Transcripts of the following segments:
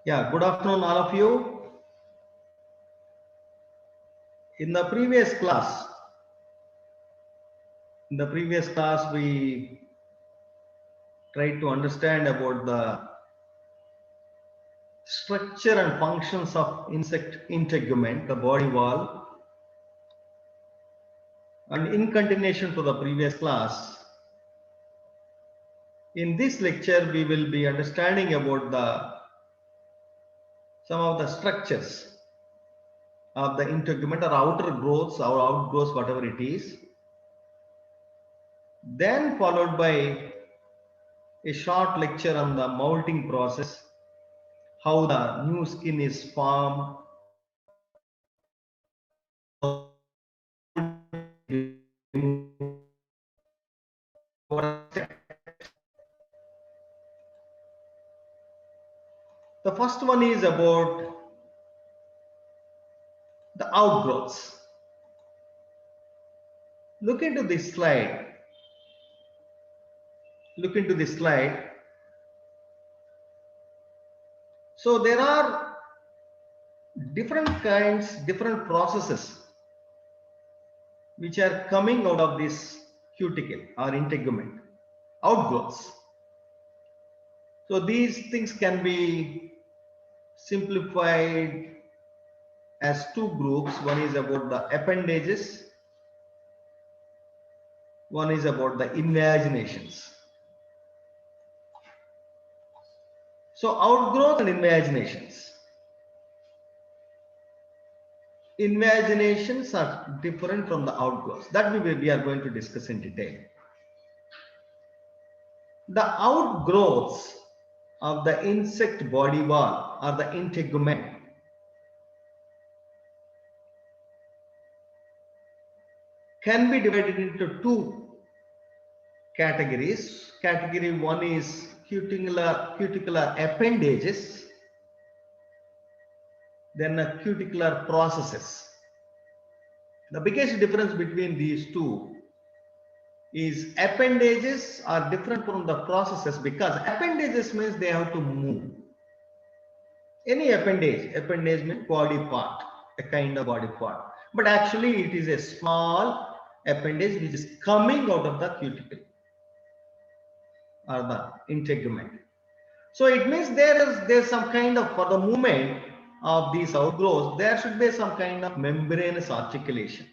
Yeah, good afternoon, all of you. In the previous class, we tried to understand about the structure and functions of insect integument, the body wall. And in continuation to the previous class, in this lecture, we will be understanding about some of the structures of the integument or outer growths or outgrowths, whatever it is. Then followed by a short lecture on the molting process, how the new skin is formed, the first one is about the outgrowths. Look into this slide. Look into this slide. So there are different kinds, different processes which are coming out of this cuticle or integument, outgrowths. So these things can be simplified as two groups. One is about the appendages, one is about the invaginations. So outgrowth and invaginations. Invaginations are different from the outgrowths. That we are going to discuss in detail. The outgrowths of the insect body wall or the integument can be divided into two categories. Category one is cuticular appendages, then cuticular processes. The biggest difference between these two is appendages are different from the processes, because appendages means they have to move. Any appendage means body part, a kind of body part, but actually it is a small appendage which is coming out of the cuticle or the integument. So it means there's some kind of, for the movement of these outgrowths, there should be some kind of membranous articulation.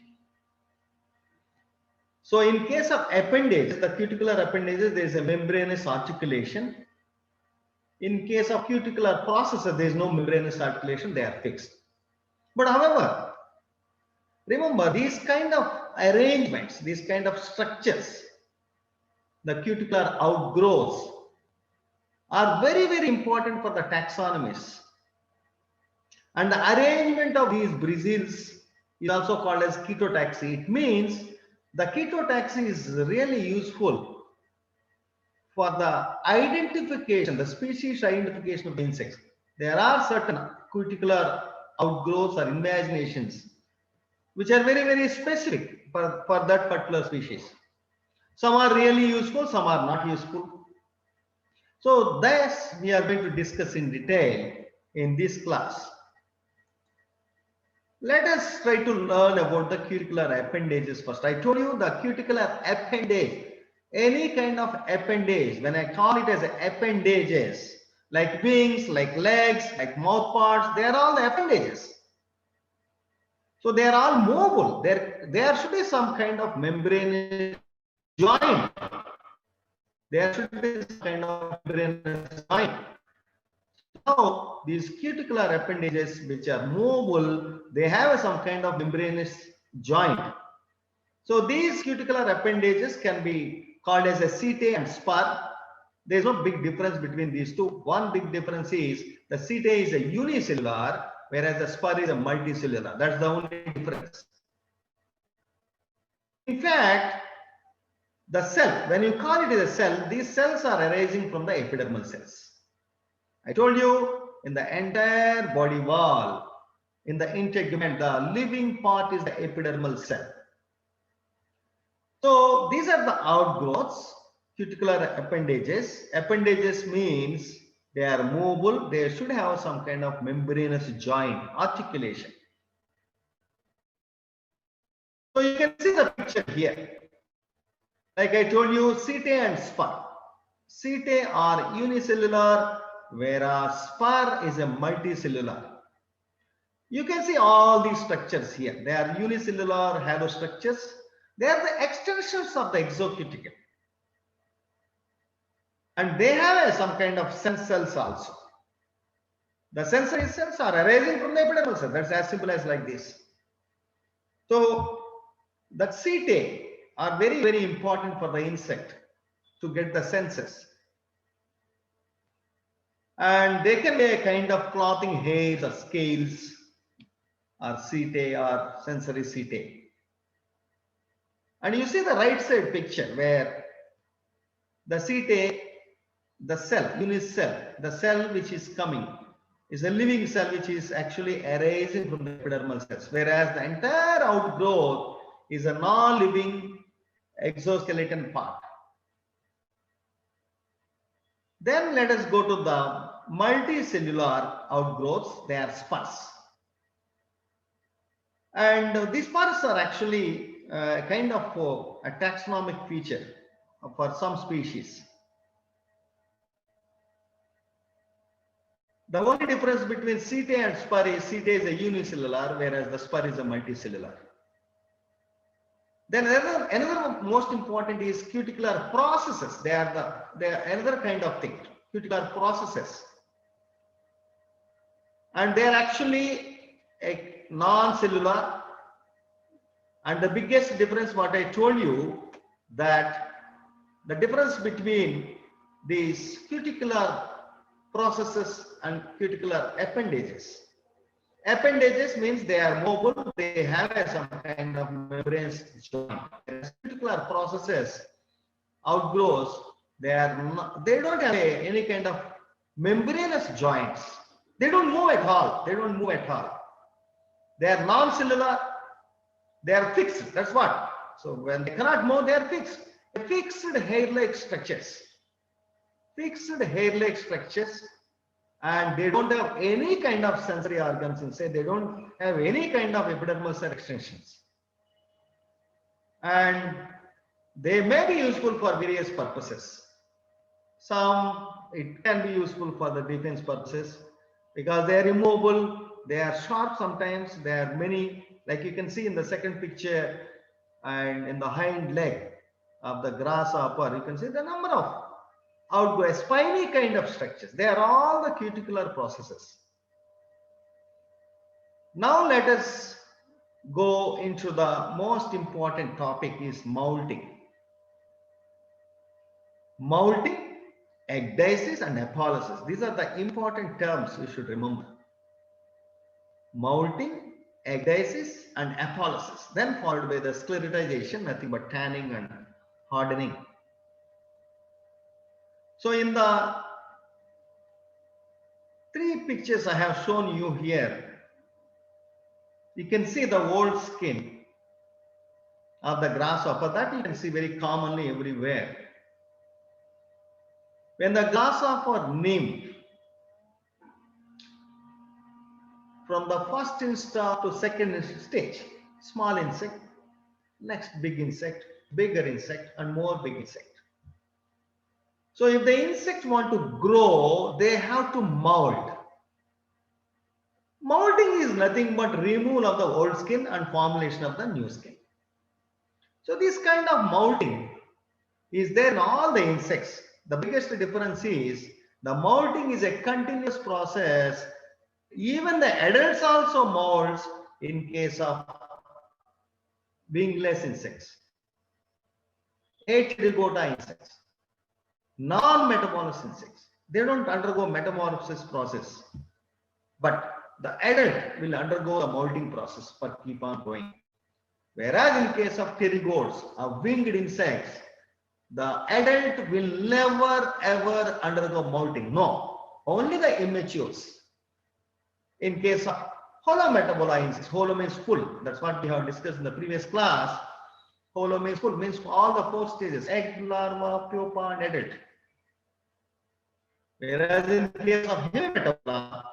So in case of appendages, the cuticular appendages, there is a membranous articulation. In case of cuticular processes, there is no membranous articulation, they are fixed. But however, remember these kind of arrangements, these kind of structures, the cuticular outgrowths are very, very important for the taxonomists. And the arrangement of these bristles is also called as chetotaxy. It means the chetotaxy is really useful for the identification, the species identification of the insects. There are certain cuticular outgrowths or invaginations which are very, very specific for that particular species. Some are really useful, some are not useful. So this we are going to discuss in detail in this class. Let us try to learn about the cuticular appendages first. I told you the cuticular appendage, any kind of appendage, when I call it as appendages, like wings, like legs, like mouth parts, they are all the appendages. So they are all movable. There should be some kind of membranous joint. There should be some kind of membranous joint. Now, these cuticular appendages, which are movable, they have some kind of membranous joint. So these cuticular appendages can be called as a setae and spur. There is no big difference between these two. One big difference is the setae is a unicellular, whereas the spur is a multicellular. That's the only difference. In fact, the cell, when you call it as a cell, these cells are arising from the epidermal cells. I told you, in the entire body wall, in the integument, the living part is the epidermal cell. So these are the outgrowths, cuticular appendages. Appendages means They are movable. They should have some kind of membranous joint articulation. So you can see the picture here. Like I told you, setae and spur. Setae are unicellular, whereas spur is a multicellular. You can see all these structures here. They are unicellular halo structures. They are the extensions of the exocuticle. And they have some kind of sense cells also. The sensory cells are arising from the epidermal cells. That's as simple as like this. So the setae are very, very important for the insect to get the senses. And they can be a kind of clothing hairs or scales or setae or sensory setae. And you see the right side picture where the setae, the cell, unicell, the cell which is coming is a living cell which is actually arising from the epidermal cells, whereas the entire outgrowth is a non-living exoskeleton part. Then let us go to the multicellular outgrowths. They are spurs. And these spurs are actually kind of a taxonomic feature for some species. The only difference between setae and spur is setae is a unicellular, whereas the spur is a multicellular. Then another most important is cuticular processes. They are another kind of thing, cuticular processes. And they are actually a non-cellular. And the biggest difference, what I told you, that the difference between these cuticular processes and cuticular appendages. Appendages means they are mobile, they have some kind of membranes joint. Cuticular processes, outgrowths, they don't have any kind of membranous joints. They don't move at all. They don't move at all. They are non-cellular. They are fixed. That's what. So when they cannot move, they are fixed. Fixed hair-like structures. Fixed hair-like structures, and they don't have any kind of sensory organs inside. They don't have any kind of epidermal cell extensions. And they may be useful for various purposes. Some, it can be useful for the defense purposes because they are immobile, they are sharp sometimes, there are many, like you can see in the second picture and in the hind leg of the grasshopper, you can see the number of outgrowth, spiny kind of structures. They are all the cuticular processes. Now let us go into the most important topic is molting. Molting, ecdysis and apolysis. These are the important terms you should remember. Molting, ecdysis and apolysis. Then followed by the sclerotization, nothing but tanning and hardening. So in the three pictures I have shown you here, you can see the old skin of the grasshopper that you can see very commonly everywhere. When the grasshopper nymph from the first instar to second stage, small insect, next big insect, bigger insect and more big insect. So if the insect want to grow, they have to mold. Molding is nothing but removal of the old skin and formulation of the new skin. So this kind of molding is there in all the insects. The biggest difference is the molding is a continuous process. Even the adults also molds in case of wingless insects, Aetirigota insects, non-metamorphous insects. They don't undergo metamorphosis process, but the adult will undergo a molding process but keep on going. Whereas in case of pterygoids or winged insects, the adult will never ever undergo molting. No, only the immatures. In case of holometabola insects, holo means full. That's what we have discussed in the previous class. Holo means full, means all the four stages: egg, larva, pupa, and adult. Whereas in case of Hemimetabola,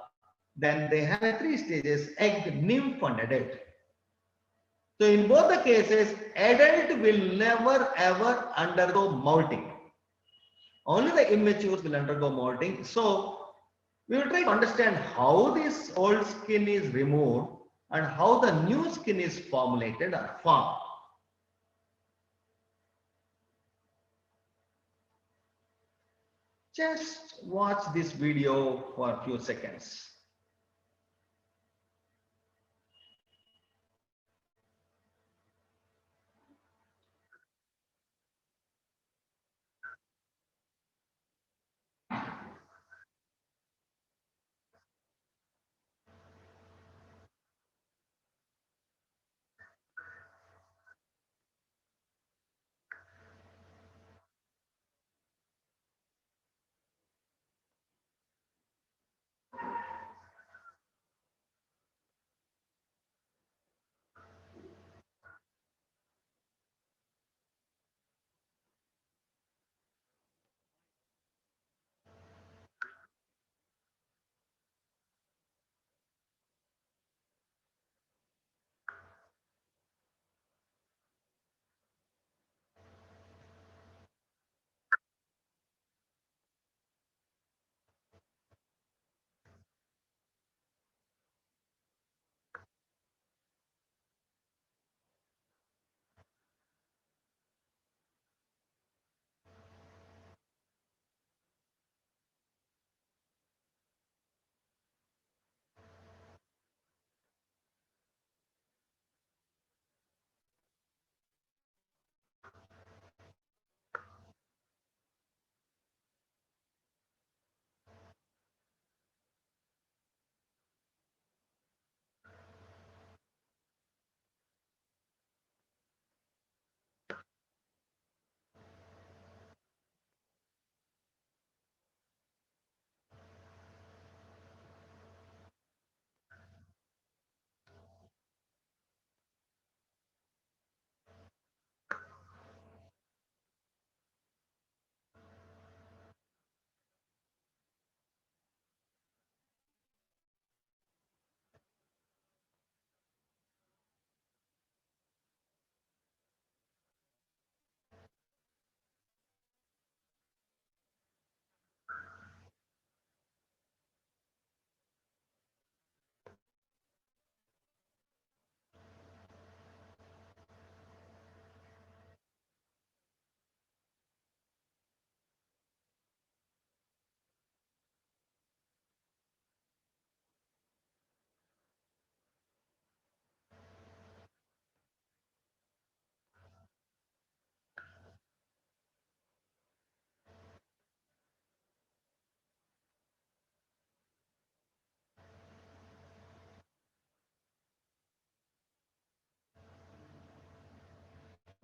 then they have three stages: egg, nymph, and adult. So in both the cases, adult will never ever undergo molting. Only the immatures will undergo molting. So we will try to understand how this old skin is removed and how the new skin is formulated or formed. Just watch this video for a few seconds.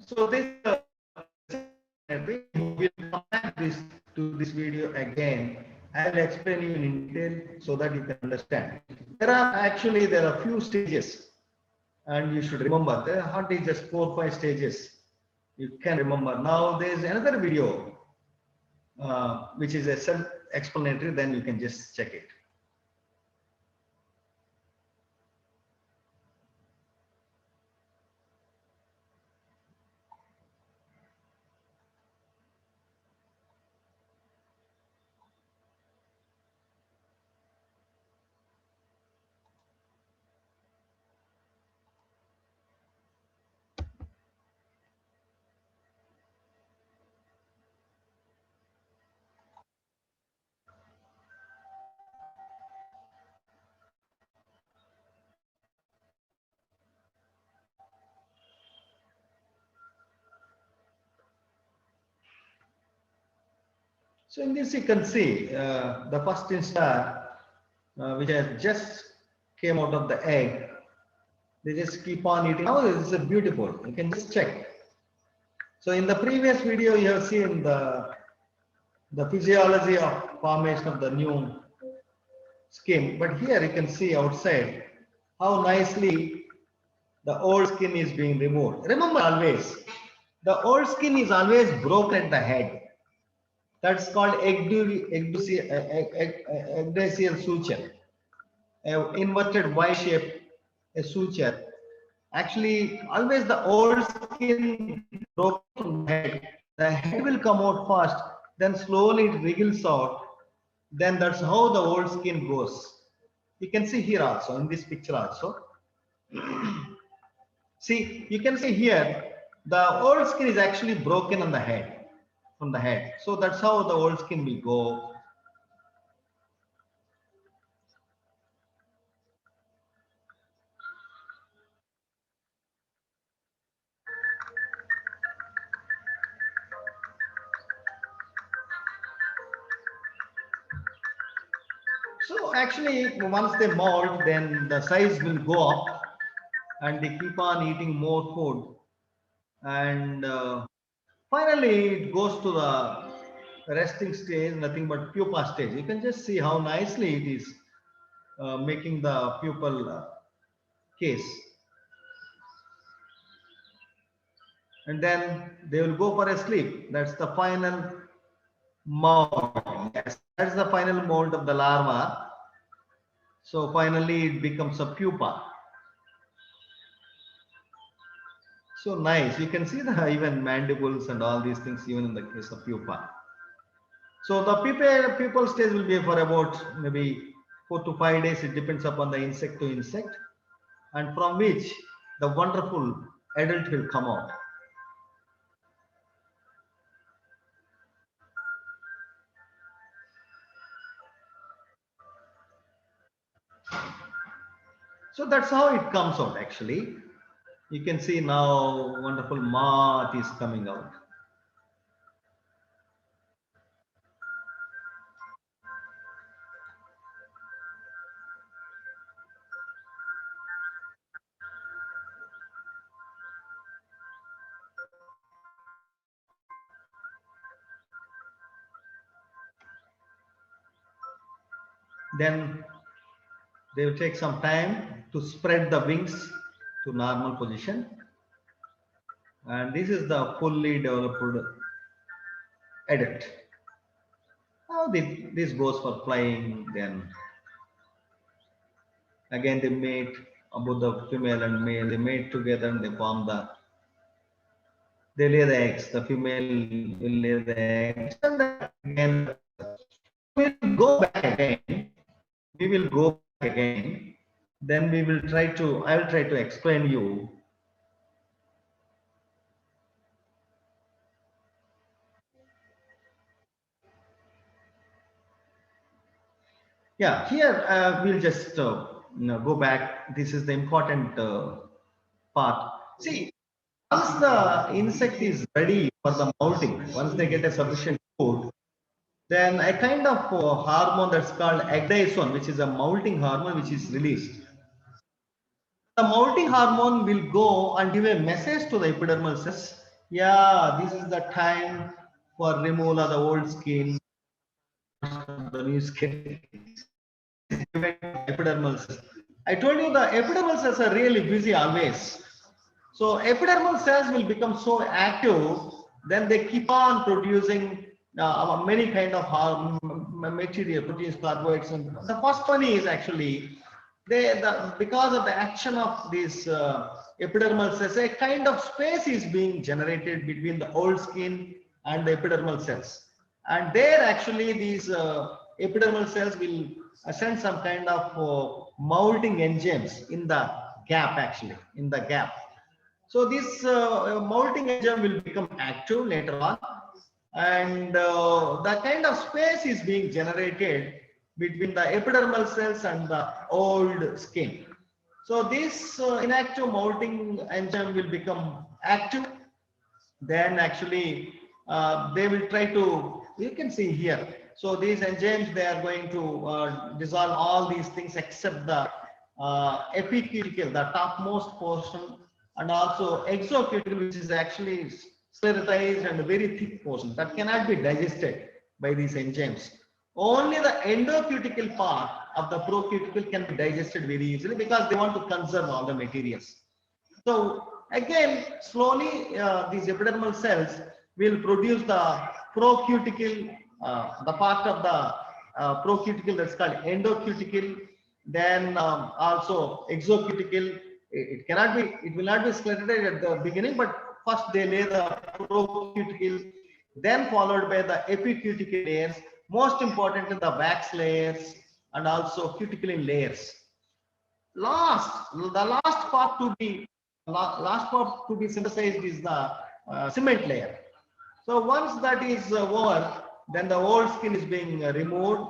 So this we will come back to this video again. I will explain you in detail so that you can understand. There are few stages, and you should remember there are hardly just 4 or 5 stages. You can remember. Now there is another video which is a self-explanatory. Then you can just check it. So in this you can see the first instar which has just came out of the egg. They just keep on eating. Now it's beautiful. You can just check. So in the previous video you have seen the physiology of formation of the new skin, but here you can see outside how nicely the old skin is being removed. Remember always, the old skin is always broken at the head. That's called ecdysial suture, inverted Y shape a suture. Actually, always the old skin broken from the head. The head will come out first, then slowly it wriggles out. Then that's how the old skin goes. You can see here also in this picture also. See, you can see here the old skin is actually broken on the head from the head. So that's how the old skin will go. So actually, once they mold, then the size will go up, and they keep on eating more food, and finally it goes to the resting stage, nothing but pupa stage. You can just see how nicely it is making the pupal case, and then they will go for a sleep. That's the final mold. Yes, that's the final mold of the larva. So finally it becomes a pupa. So nice. You can see the even mandibles and all these things even in the case of pupa. So the pupal stage will be for about maybe 4 to 5 days. It depends upon the insect to insect, and from which the wonderful adult will come out. So that's how it comes out actually. You can see now wonderful moth is coming out. Then they will take some time to spread the wings to normal position, and this is the fully developed adult. Now this goes for flying. Then again they mate, both the female and male, they mate together and they form they lay the eggs. The female will lay the eggs, and then again we will go back again. We will go back again. Then we will try to. I will try to explain you. Yeah, here we'll just go back. This is the important part. See, once the insect is ready for the molting, once they get a sufficient food, then a kind of hormone that's called ecdysone, which is a molting hormone, which is released. The molting hormone will go and give a message to the epidermal cells. Yeah, this is the time for removal of the old skin, the new skin. Epidermal cells. I told you the epidermal cells are really busy always. So epidermal cells will become so active, then they keep on producing many kind of material, proteins, carbohydrates. And the first one is actually because of the action of these epidermal cells, a kind of space is being generated between the old skin and the epidermal cells. And there actually these epidermal cells will send some kind of molding enzymes in the gap, actually, in the gap. So this molting enzyme will become active later on, and the kind of space is being generated between the epidermal cells and the old skin. So this inactive molting enzyme will become active. Then actually they will try to, you can see here. So these enzymes, they are going to dissolve all these things except the epicuticle, the topmost portion, and also exocuticle, which is actually sclerotized and very thick portion that cannot be digested by these enzymes. Only the endocuticle part of the procuticle can be digested very easily because they want to conserve all the materials. So again, slowly these epidermal cells will produce the procuticle the part of the procuticle that's called endocuticle, then also exocuticle. It cannot be, it will not be sclerotized at the beginning, but first they lay the procuticle, then followed by the epicuticle layers, most importantly the wax layers and also cuticle layers. The last part to be synthesized is the cement layer. So once that is over, then the old skin is being removed,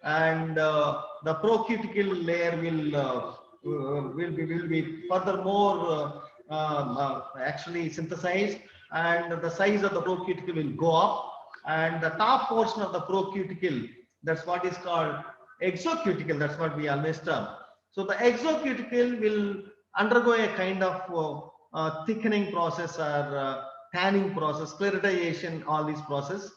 and the procuticle layer will be furthermore actually synthesized, and the size of the procuticle will go up, and the top portion of the procuticle, that's what is called exocuticle, that's what we always term. So the exocuticle will undergo a kind of thickening process or tanning process, sclerotization, all these process,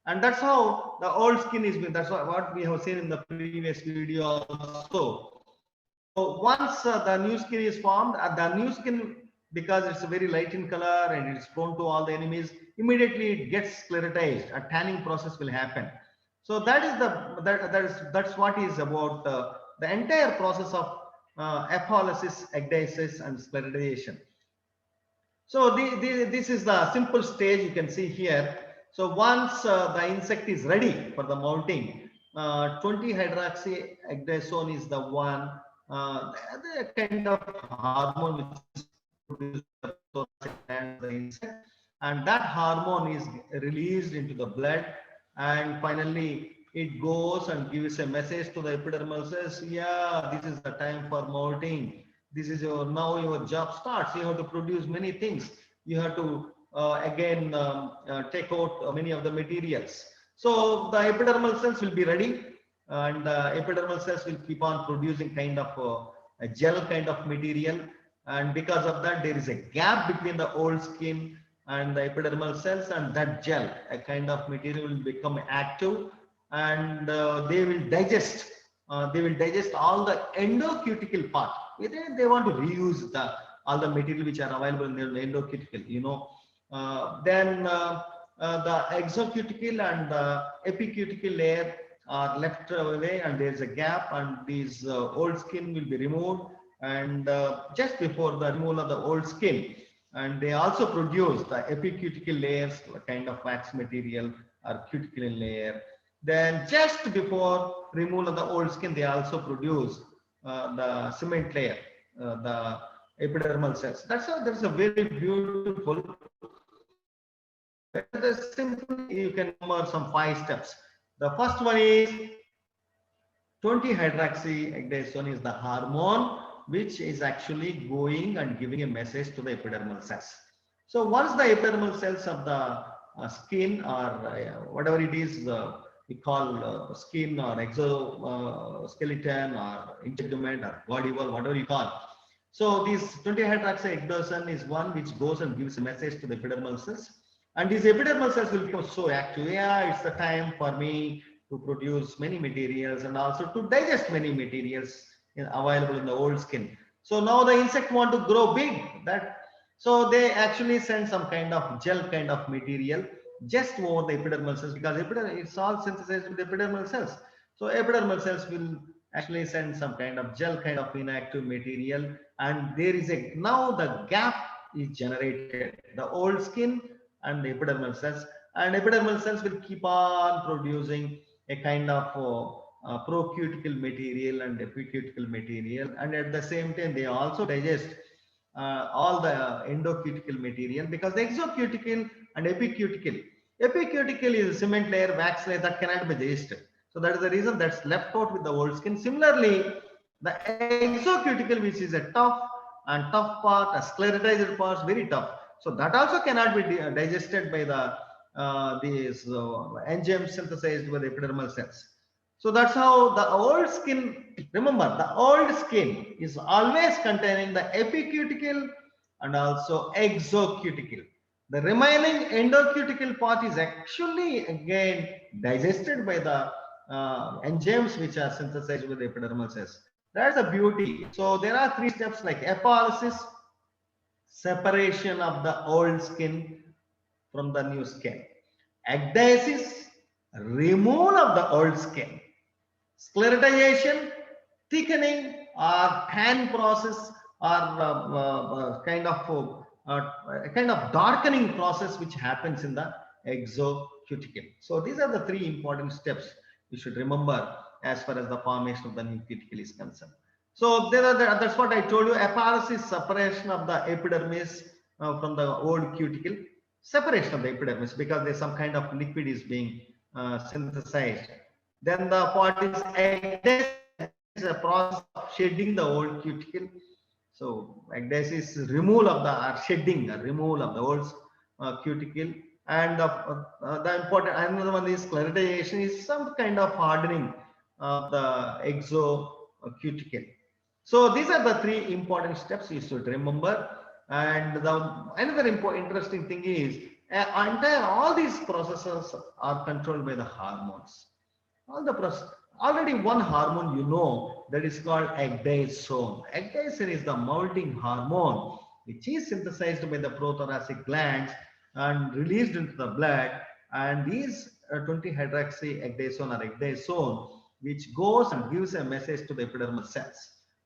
and that's how the old skin is been. That's what we have seen in the previous video also. So once the new skin is formed, the new skin, because it's very light in color and it's prone to all the enemies, immediately it gets sclerotized. A tanning process will happen. So that is that's what is about the entire process of epolysis, ecdysis, and sclerotization. So this is the simple stage you can see here. So once the insect is ready for the mounting, 20-hydroxy ecdysone is the one, the kind of hormone which is produced by the insect, and that hormone is released into the blood, and finally it goes and gives a message to the epidermal cells. Yeah, this is the time for molting. This is now your job starts. You have to produce many things. You have to again take out many of the materials. So the epidermal cells will be ready, and epidermal cells will keep on producing kind of a gel kind of material, and because of that there is a gap between the old skin and the epidermal cells, and that gel, a kind of material, will become active, and they will digest all the endocuticle part. They want to reuse all the material which are available in the endocuticle, then the exocuticle and the epicuticle layer are left away, and there is a gap, and these old skin will be removed, and just before the removal of the old skin, and they also produce the epicuticle layers, a kind of wax material or cuticle layer. Then just before removal of the old skin, they also produce the cement layer, the epidermal cells. That's a very beautiful. Simple, you can remember some 5 steps. The first one is 20-hydroxy ecdysone is the hormone which is actually going and giving a message to the epidermal cells. So once the epidermal cells of the skin, or whatever it is, we call skin or exoskeleton or integument or body wall, whatever you call. So this 20-hydroxy ecdysone is one which goes and gives a message to the epidermal cells, and these epidermal cells will become so active. Yeah, it's the time for me to produce many materials and also to digest many materials available in the old skin. So now the insect want to grow big. So they actually send some kind of gel kind of material just over the epidermal cells, because it's all synthesized with epidermal cells. So epidermal cells will actually send some kind of gel kind of inactive material, and there is now the gap is generated, the old skin and the epidermal cells, and epidermal cells will keep on producing a kind of procuticle material and epicuticle material, and at the same time they also digest all the endocuticle material, because the exocuticle and epicuticle is a cement layer, wax layer that cannot be digested. So that is the reason that's left out with the old skin. Similarly, the exocuticle, which is a tough part, a sclerotized part, very tough. So that also cannot be digested by these enzymes synthesized by the epidermal cells. So that's how the old skin, remember, the old skin is always containing the epicuticle and also exocuticle. The remaining endocuticle part is actually again digested by the enzymes which are synthesized with the epidermal cells. That's the beauty. So there are 3 steps like epolysis, separation of the old skin from the new skin, ecdysis, removal of the old skin. Sclerotization, thickening or tan process or a kind of darkening process which happens in the exocuticle. So these are the three important steps you should remember as far as the formation of the new cuticle is concerned. So that's what I told you. Aparis is separation of the epidermis from the old cuticle, separation of the epidermis because there's some kind of liquid is being synthesized. Then the part is ecdysis. Ecdysis is a process of shedding the old cuticle. So ecdysis is removal of the shedding, removal of the old cuticle. And the important another one is sclerotization, is some kind of hardening of the exocuticle. So these are the three important steps you should remember. And the another interesting thing is all these processes are controlled by the hormones. All the process, already one hormone you know, that is called ecdysone. Ecdysone is the molting hormone which is synthesized by the prothoracic glands and released into the blood, and these 20-hydroxy ecdysone or ecdysone which goes and gives a message to the epidermal cells.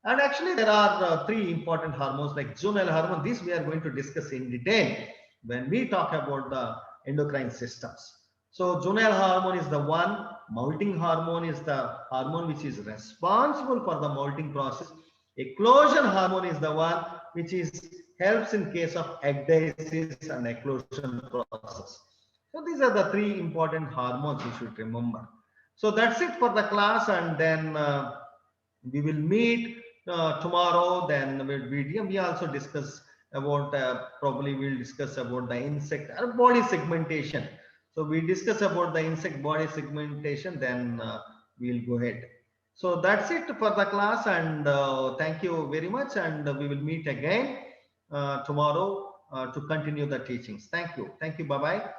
And actually there are three important hormones like juvenile hormone. This we are going to discuss in detail when we talk about the endocrine systems. So juvenile hormone is the one, molting hormone is the hormone which is responsible for the molting process. Eclosion hormone is the one which is helps in case of ecdysis and eclosion process. So these are the three important hormones you should remember. So that's it for the class, and then we will meet tomorrow. Then we also discuss about probably we'll discuss about the insect or body segmentation. So we discuss about the insect body segmentation, then we'll go ahead. So that's it for the class, and thank you very much, and we will meet again tomorrow to continue the teachings. Thank you. Thank you. Bye bye.